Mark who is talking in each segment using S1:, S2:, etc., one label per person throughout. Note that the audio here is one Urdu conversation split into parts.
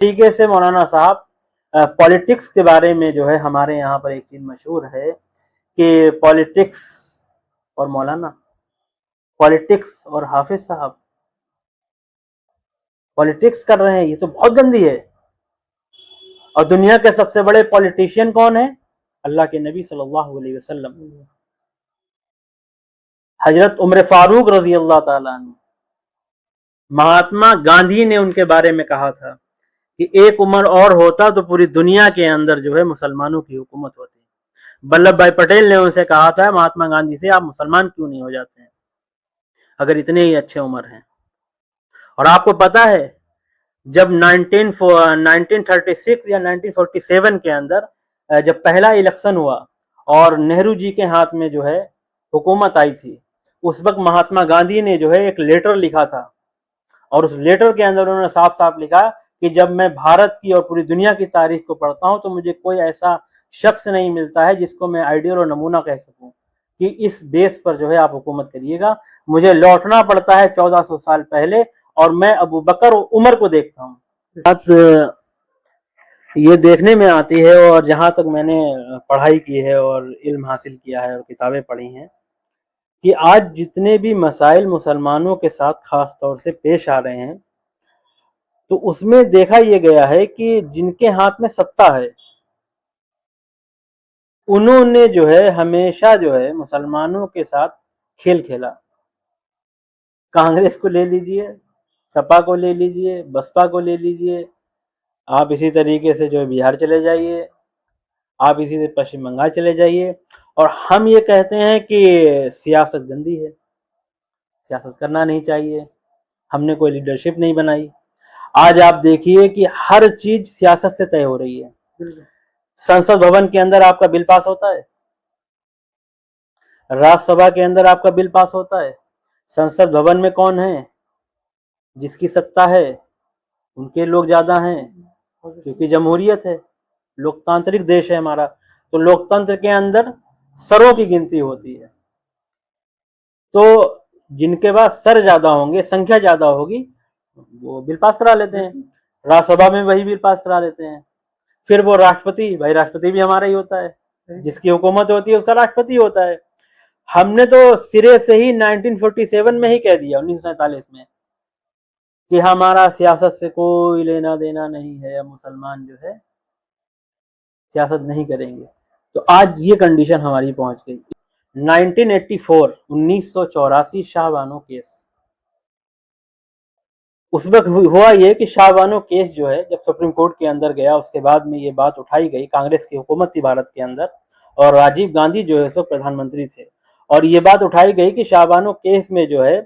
S1: طریقے سے مولانا صاحب پالیٹکس کے بارے میں جو ہے ہمارے یہاں پر ایک چیز مشہور ہے کہ پالیٹکس اور مولانا، پالیٹکس اور حافظ صاحب پالیٹکس کر رہے ہیں، یہ تو بہت گندی ہے۔ اور دنیا کے سب سے بڑے پالیٹیشین کون ہیں؟ اللہ کے نبی صلی اللہ علیہ وسلم، حضرت عمر فاروق رضی اللہ تعالیٰ عنہ۔ مہاتما گاندھی نے ان کے بارے میں کہا تھا کہ ایک عمر اور ہوتا تو پوری دنیا کے اندر جو ہے مسلمانوں کی حکومت ہوتی۔ ولبھ بھائی پٹیل نے ان سے کہا تھا مہاتما گاندھی سے، آپ مسلمان کیوں نہیں ہو جاتے ہیں اگر اتنے ہی اچھے عمر ہیں؟ اور آپ کو پتا ہے جب 1936 یا 1947 کے اندر جب پہلا الیکشن ہوا اور نہرو جی کے ہاتھ میں جو ہے حکومت آئی تھی، اس وقت مہاتما گاندھی نے جو ہے ایک لیٹر لکھا تھا، اور اس لیٹر کے اندر انہوں نے صاف صاف لکھا کہ جب میں بھارت کی اور پوری دنیا کی تاریخ کو پڑھتا ہوں تو مجھے کوئی ایسا شخص نہیں ملتا ہے جس کو میں آئیڈیل اور نمونہ کہہ سکوں کہ اس بیس پر جو ہے آپ حکومت کریے گا۔ مجھے لوٹنا پڑتا ہے 1400 سال پہلے، اور میں ابو بکر اور عمر کو دیکھتا ہوں۔ بات یہ دیکھنے میں آتی ہے، اور جہاں تک میں نے پڑھائی کی ہے اور علم حاصل کیا ہے اور کتابیں پڑھی ہیں، کہ آج جتنے بھی مسائل مسلمانوں کے ساتھ خاص طور سے پیش آ رہے ہیں، تو اس میں دیکھا یہ گیا ہے کہ جن کے ہاتھ میں ستہ ہے انہوں نے جو ہے ہمیشہ جو ہے مسلمانوں کے ساتھ کھیل کھیلا۔ کانگریس کو لے لیجئے، سپا کو لے لیجئے، بسپا کو لے لیجئے، آپ اسی طریقے سے جو بہار چلے جائیے، آپ اسی سے پشچم بنگال چلے جائیے، اور ہم یہ کہتے ہیں کہ سیاست گندی ہے، سیاست کرنا نہیں چاہیے، ہم نے کوئی لیڈرشپ نہیں بنائی۔ آج آپ دیکھیے کہ ہر چیز سیاست سے طے ہو رہی ہے۔ سنسد بھون کے اندر آپ کا بل پاس ہوتا ہے، راج سبھا کے اندر آپ کا بل پاس ہوتا ہے۔ سنسد بھون میں کون ہے؟ جس کی ستہ ہے ان کے لوگ زیادہ ہیں، کیونکہ جمہوریت ہے، لوکتانترک دیش ہے ہمارا، تو لوکتنتر کے اندر سروں کی گنتی ہوتی ہے، تو جن کے پاس سر زیادہ ہوں گے، سنکھیا زیادہ ہوگی، وہ بل پاس کرا لیتے ہیں، راج سبھا میں وہی بل پاس کرا لیتے ہیں۔ پھر وہ راشٹرپتی، بھائی راشٹرپتی بھی ہمارا ہی ہوتا ہے، جس کی حکومت ہوتی ہے اس کا راشٹرپتی ہوتا ہے۔ ہم نے تو سرے سے ہی 1947 میں ہی کہہ دیا، 1947 میں، کہ ہمارا سیاست سے کوئی لینا دینا نہیں ہے، مسلمان جو ہے سیاست نہیں کریں گے۔ تو آج یہ کنڈیشن ہماری پہنچ گئی۔ 1984 شاہ بانو کیس، اس وقت ہوا یہ کہ شاہ بانو کیس جو ہے جب سپریم کورٹ کے اندر گیا، اس کے بعد میں یہ بات اٹھائی گئی، کانگریس کی حکومت تھی بھارت کے اندر، اور راجیو گاندھی جو ہے اس وقت پردھان منتری تھے، اور یہ بات اٹھائی گئی کہ شاہ بانو کیس میں جو ہے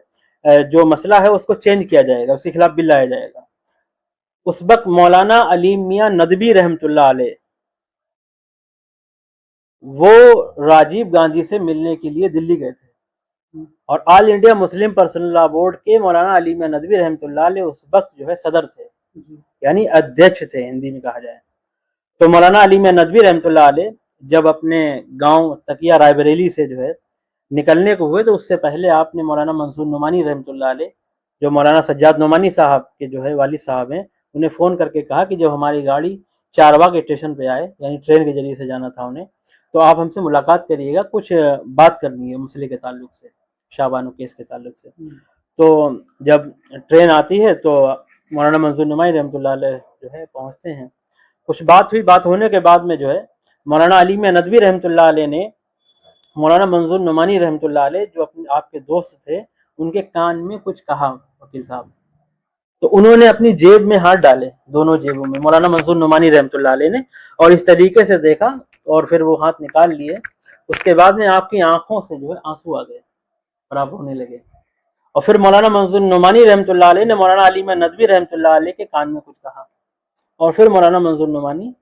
S1: جو مسئلہ ہے اس کو چینج کیا جائے گا، اس کے خلاف بل لایا جائے گا۔ اس وقت مولانا علیم میاں ندوی رحمۃ اللہ علیہ وہ راجیو گاندھی سے ملنے کے لیے دلی گئے تھے، اور آل انڈیا مسلم پرسنل لا بورڈ کے مولانا علیم میاں ندوی رحمۃ اللہ علیہ اس وقت جو ہے صدر تھے، یعنی ادھیکش تھے ہندی میں کہا جائے۔ تو مولانا علیم میاں ندوی رحمۃ اللہ علیہ جب اپنے گاؤں تکیہ رائے بریلی سے جو ہے نکلنے کو ہوئے، تو اس سے پہلے آپ نے مولانا منصور نعمانی رحمۃ اللہ علیہ، جو مولانا سجاد نعمانی صاحب کے جو ہے والد صاحب ہیں، انہیں فون کر کے کہا کہ جب ہماری گاڑی چارباغ اسٹیشن پہ آئے، یعنی ٹرین کے ذریعے سے جانا تھا انہیں، تو آپ ہم سے ملاقات کریے گا، کچھ بات کرنی ہے مسئلے کے تعلق سے، شاہ بانو کیس کے تعلق سے۔ تو جب ٹرین آتی ہے تو مولانا منصور نعمانی رحمۃ اللہ علیہ جو ہے پہنچتے ہیں، کچھ بات ہوئی، بات ہونے کے بعد میں جو ہے مولانا علیم میاں ندوی رحمۃ اللہ علیہ نے مولانا منظور نعمانی رحمۃ اللہ علیہ جو اپنے آپ کے دوست تھے ان کے کان میں کچھ کہا، وکیل صاحب، تو انہوں نے اپنی جیب میں ہاتھ ڈالے، دونوں جیبوں میں، مولانا منظور نعمانی رحمۃ اللہ علیہ نے، اور اس طریقے سے دیکھا اور پھر وہ ہاتھ نکال لیے۔ اس کے بعد میں آپ کی آنکھوں سے جو ہے آنسو آ گئے اور آپ رونے لگے، اور پھر مولانا منظور نعمانی رحمۃ اللہ علیہ نے مولانا علیم میاں ندوی رحمۃ اللہ علیہ کے کان میں کچھ کہا، اور پھر مولانا منظور نعمانی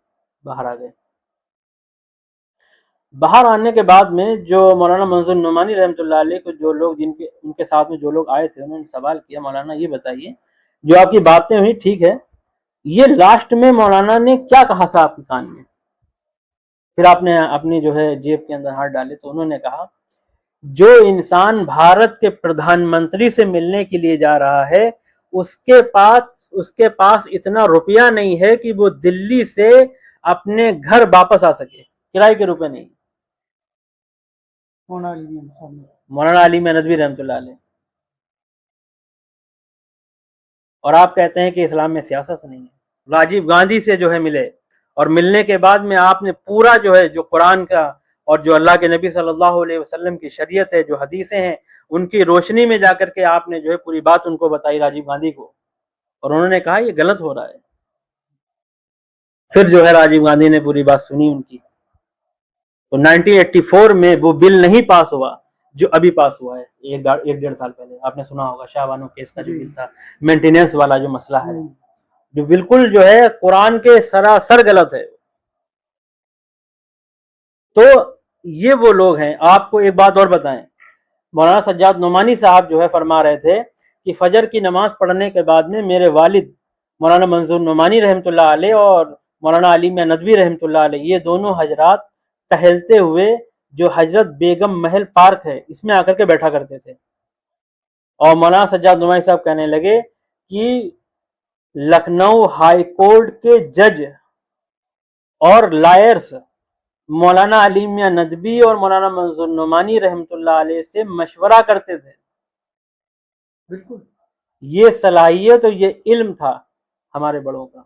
S1: باہر آ گئے۔ باہر آنے کے بعد میں جو مولانا منظور نعمانی رحمۃ اللہ علیہ کو جو لوگ ان کے ساتھ میں جو لوگ آئے تھے، انہوں نے سوال کیا، مولانا یہ بتائیے جو آپ کی باتیں ہوئی ٹھیک ہے، یہ لاسٹ میں مولانا نے کیا کہا تھا آپ کے کان میں؟ پھر آپ نے اپنی جو ہے جیب کے اندر ہاتھ ڈالے، تو انہوں نے کہا جو انسان بھارت کے پردھان منتری سے ملنے کے لیے جا رہا ہے اس کے پاس اتنا روپیہ نہیں ہے کہ وہ دلی سے اپنے گھر واپس آ سکے، کرائے کے روپے نہیں. مولانا علی میاں ندوی رحمۃ اللہ علیہ. اور آپ کہتے ہیں کہ اسلام میں سیاست نہیں ہے. راجیو گاندھی سے جو ہے ملے، اور ملنے کے بعد میں آپ نے پورا جو ہے جو قرآن کا اور جو اللہ کے نبی صلی اللہ علیہ وسلم کی شریعت ہے، جو حدیثیں ہیں، ان کی روشنی میں جا کر کے آپ نے جو ہے پوری بات ان کو بتائی، راجیو گاندھی کو، اور انہوں نے کہا یہ غلط ہو رہا ہے. پھر جو ہے راجیو گاندھی نے پوری بات سنی ان کی، تو 1984 میں وہ بل نہیں پاس ہوا جو ابھی پاس ہوا ہے، ایک ڈیڑھ سال پہلے. آپ نے سنا ہوگا شاہ بانو کیس کا جو بل تھا، مینٹیننس والا جو مسئلہ ہے، جو بالکل جو ہے قرآن کے سراسر غلط ہے. تو یہ وہ لوگ ہیں. آپ کو ایک بات اور بتائیں، مولانا سجاد نعمانی صاحب جو ہے فرما رہے تھے کہ فجر کی نماز پڑھنے کے بعد میں میرے والد مولانا منظور نعمانی رحمۃ اللہ علیہ اور مولانا علی میاں ندوی رحمۃ اللہ علیہ، یہ دونوں حضرات ٹہلتے ہوئے جو حضرت بیگم محل پارک ہے اس میں آ کر کے بیٹھا کرتے تھے. اور مولانا سجاد نعمانی صاحب کہنے لگے کہ لکھنؤ ہائی کورٹ کے جج اور لائرز مولانا علی میاں ندوی اور مولانا منظور نعمانی رحمۃ اللہ علیہ سے مشورہ کرتے تھے. بالکل یہ صلاحیت اور یہ علم تھا ہمارے بڑوں کا.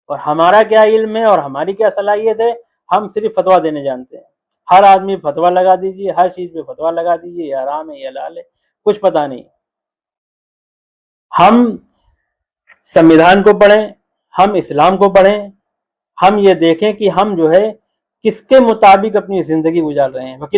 S1: اور ہمارا کیا علم ہے اور ہماری کیا صلاحیت ہے؟ ہم صرف فتویٰ دینے جانتے ہیں. ہر آدمی فتویٰ لگا دیجیے، ہر چیز پہ فتویٰ لگا دیجیے، یہ حرام ہے یہ حلال ہے، کچھ پتہ نہیں. ہم سمویدھان کو پڑھیں، ہم اسلام کو پڑھیں، ہم یہ دیکھیں کہ ہم جو ہے کس کے مطابق اپنی زندگی گزار رہے ہیں.